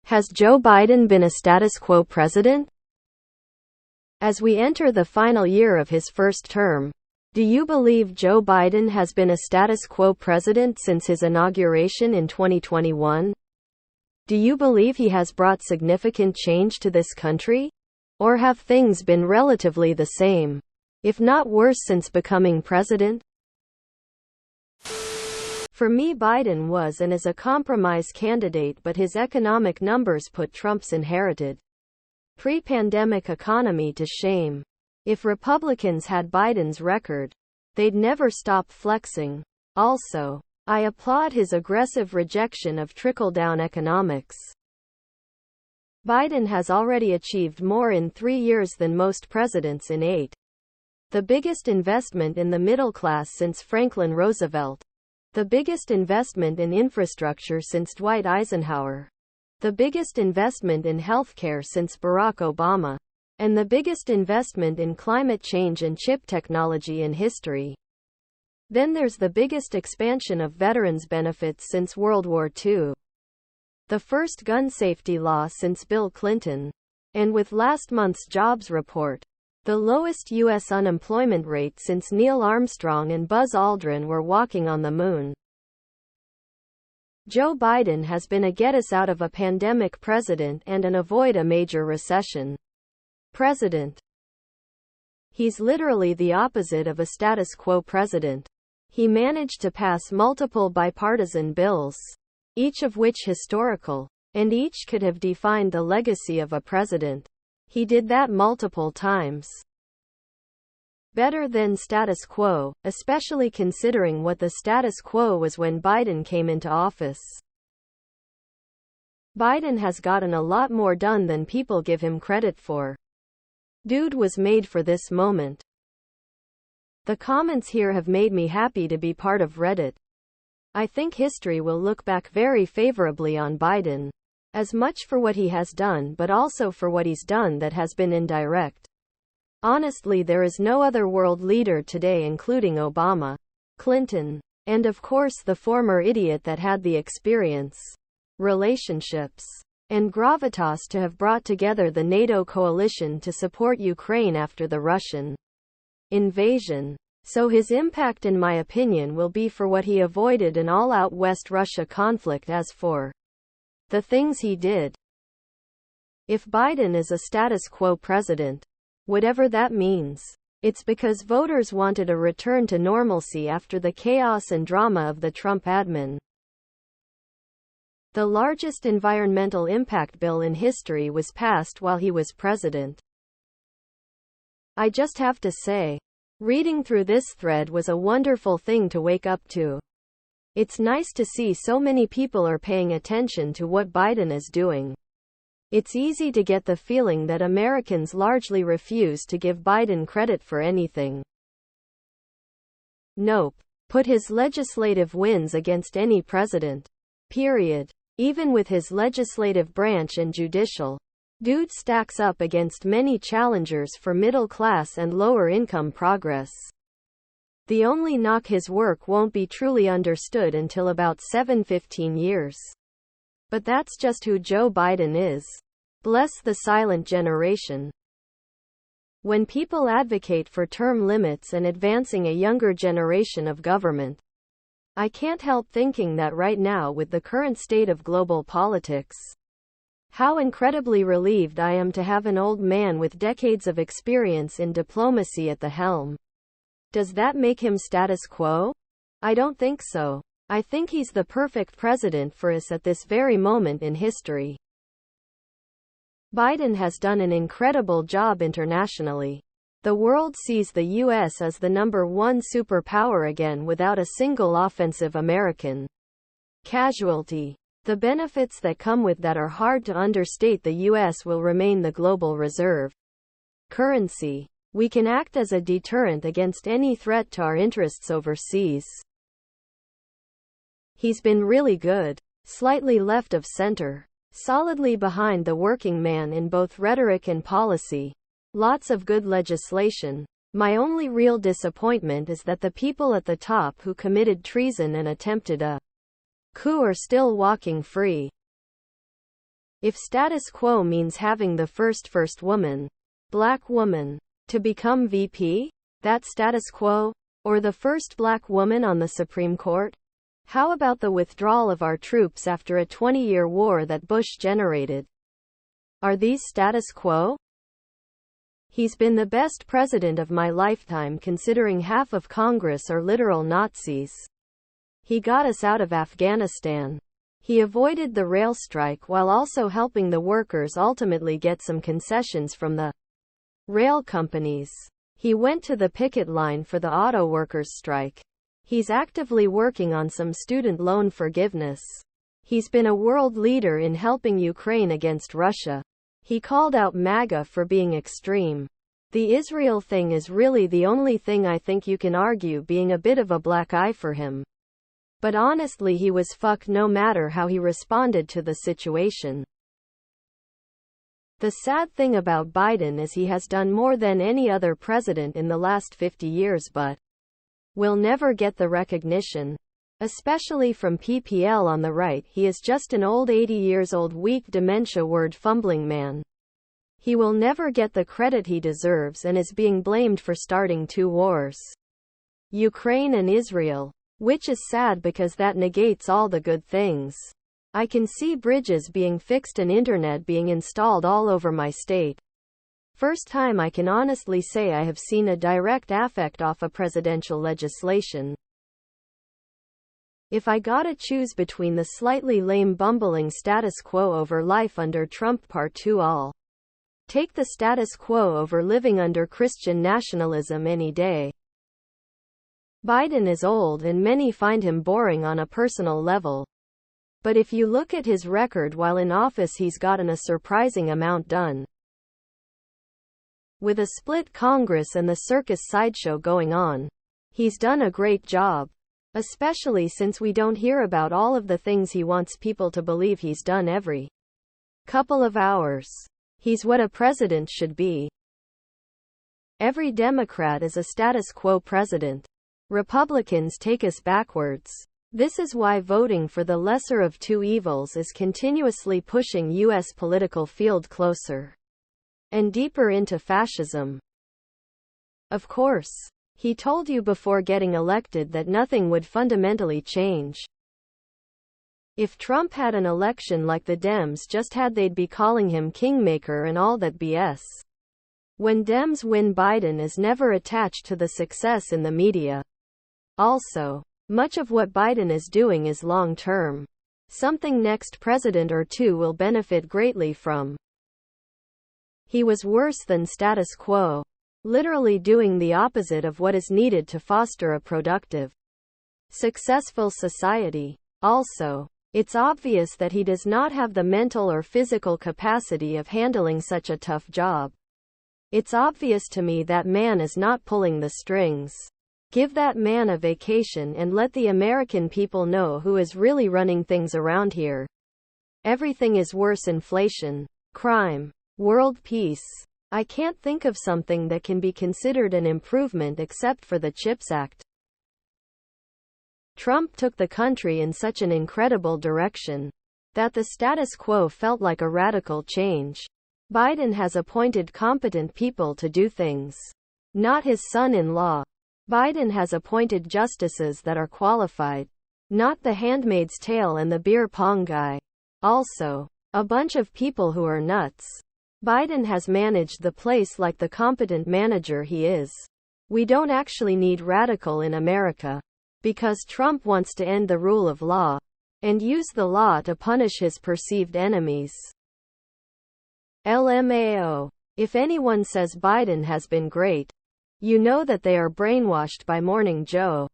Has Joe Biden been a status quo president? As we enter the final year of his first term, do you believe Joe Biden has been a status quo president since his inauguration in 2021? Do you believe he has brought significant change to this country? Or have things been relatively the same, if not worse, since becoming president? For me, Biden was and is a compromise candidate, but his economic numbers put Trump's inherited pre-pandemic economy to shame. If Republicans had Biden's record, they'd never stop flexing. Also, I applaud his aggressive rejection of trickle-down economics. Biden has already achieved more in 3 years than most presidents in 8. The biggest investment in the middle class since Franklin Roosevelt. The biggest investment in infrastructure since Dwight Eisenhower. The biggest investment in healthcare since Barack Obama. And the biggest investment in climate change and chip technology in history. Then there's the biggest expansion of veterans' benefits since World War II. The first gun safety law since Bill Clinton. And with last month's jobs report, the lowest U.S. unemployment rate since Neil Armstrong and Buzz Aldrin were walking on the moon. Joe Biden has been a get-us-out-of-a-pandemic president and an avoid-a-major-recession president. He's literally the opposite of a status quo president. He managed to pass multiple bipartisan bills, each of which historical, and each could have defined the legacy of a president. He did that multiple times. Better than status quo, especially considering what the status quo was when Biden came into office. Biden has gotten a lot more done than people give him credit for. Dude was made for this moment. The comments here have made me happy to be part of Reddit. I think history will look back very favorably on Biden. As much for what he has done, but also for what he's done that has been indirect. Honestly, there is no other world leader today, including Obama, Clinton, and of course the former idiot that had the experience, relationships, and gravitas to have brought together the NATO coalition to support Ukraine after the Russian invasion. So his impact, in my opinion, will be for what he avoided an all-out West Russia conflict as for the things he did. If Biden is a status quo president, whatever that means, it's because voters wanted a return to normalcy after the chaos and drama of the Trump admin. The largest environmental impact bill in history was passed while he was president. I just have to say, reading through this thread was a wonderful thing to wake up to. It's nice to see so many people are paying attention to what Biden is doing. It's easy to get the feeling that Americans largely refuse to give Biden credit for anything. Nope. Put his legislative wins against any president. Period. Even with his legislative branch and judicial, dude stacks up against many challengers for middle class and lower income progress. The only knock, his work won't be truly understood until about 15 years. But that's just who Joe Biden is. Bless the silent generation. When people advocate for term limits and advancing a younger generation of government, I can't help thinking that right now, with the current state of global politics, how incredibly relieved I am to have an old man with decades of experience in diplomacy at the helm. Does that make him status quo? I don't think so. I think he's the perfect president for us at this very moment in history. Biden has done an incredible job internationally. The world sees the U.S. as the #1 superpower again without a single offensive American casualty. The benefits that come with that are hard to understate. The U.S. will remain the global reserve currency. We can act as a deterrent against any threat to our interests overseas. He's been really good. Slightly left of center. Solidly behind the working man in both rhetoric and policy. Lots of good legislation. My only real disappointment is that the people at the top who committed treason and attempted a coup are still walking free. If status quo means having the first woman, black woman, to become VP, that's status quo? Or the first black woman on the Supreme Court? How about the withdrawal of our troops after a 20-year war that Bush generated? Are these status quo? He's been the best president of my lifetime considering half of Congress are literal Nazis. He got us out of Afghanistan. He avoided the rail strike while also helping the workers ultimately get some concessions from the rail companies. He went to the picket line for the auto workers' strike. He's actively working on some student loan forgiveness. He's been a world leader in helping Ukraine against Russia. He called out MAGA for being extreme. The Israel thing is really the only thing I think you can argue being a bit of a black eye for him. But honestly, he was fucked no matter how he responded to the situation. The sad thing about Biden is he has done more than any other president in the last 50 years but will never get the recognition. Especially from PPL on the right. He is just an old 80 years old weak dementia word fumbling man. He will never get the credit he deserves and is being blamed for starting two wars, Ukraine and Israel. Which is sad because that negates all the good things. I can see bridges being fixed and internet being installed all over my state. First time I can honestly say I have seen a direct effect off a presidential legislation. If I gotta choose between the slightly lame bumbling status quo over life under Trump Part 2, I'll take the status quo over living under Christian nationalism any day. Biden is old and many find him boring on a personal level. But if you look at his record while in office, he's gotten a surprising amount done. With a split Congress and the circus sideshow going on, he's done a great job. Especially since we don't hear about all of the things he wants people to believe he's done every couple of hours. He's what a president should be. Every Democrat is a status quo president. Republicans take us backwards. This is why voting for the lesser of two evils is continuously pushing U.S. political field closer and deeper into fascism. Of course, he told you before getting elected that nothing would fundamentally change. If Trump had an election like the Dems just had, they'd be calling him kingmaker and all that BS. When Dems win, Biden is never attached to the success in the media. Also, much of what Biden is doing is long-term. Something next president or two will benefit greatly from. He was worse than status quo. Literally doing the opposite of what is needed to foster a productive, successful society. Also, it's obvious that he does not have the mental or physical capacity of handling such a tough job. It's obvious to me that man is not pulling the strings. Give that man a vacation and let the American people know who is really running things around here. Everything is worse: inflation, crime, world peace. I can't think of something that can be considered an improvement except for the CHIPS Act. Trump took the country in such an incredible direction that the status quo felt like a radical change. Biden has appointed competent people to do things, not his son-in-law. Biden has appointed justices that are qualified, not the Handmaid's Tale and the beer pong guy. Also, a bunch of people who are nuts. Biden has managed the place like the competent manager he is. We don't actually need radical in America, because Trump wants to end the rule of law and use the law to punish his perceived enemies. LMAO. If anyone says Biden has been great, you know that they are brainwashed by Morning Joe.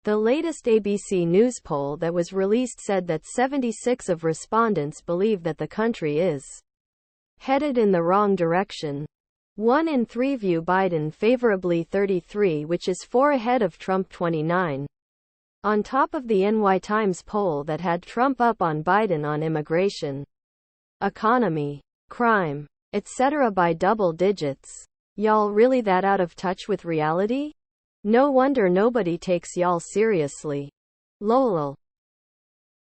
The latest ABC News poll that was released said that 76% of respondents believe that the country is headed in the wrong direction. 1 in 3 view Biden favorably, 33%, which is 4 ahead of Trump, 29%. On top of the NY Times poll that had Trump up on Biden on immigration, economy, crime, etc. by double digits. Y'all really that out of touch with reality? No wonder nobody takes y'all seriously. Lol.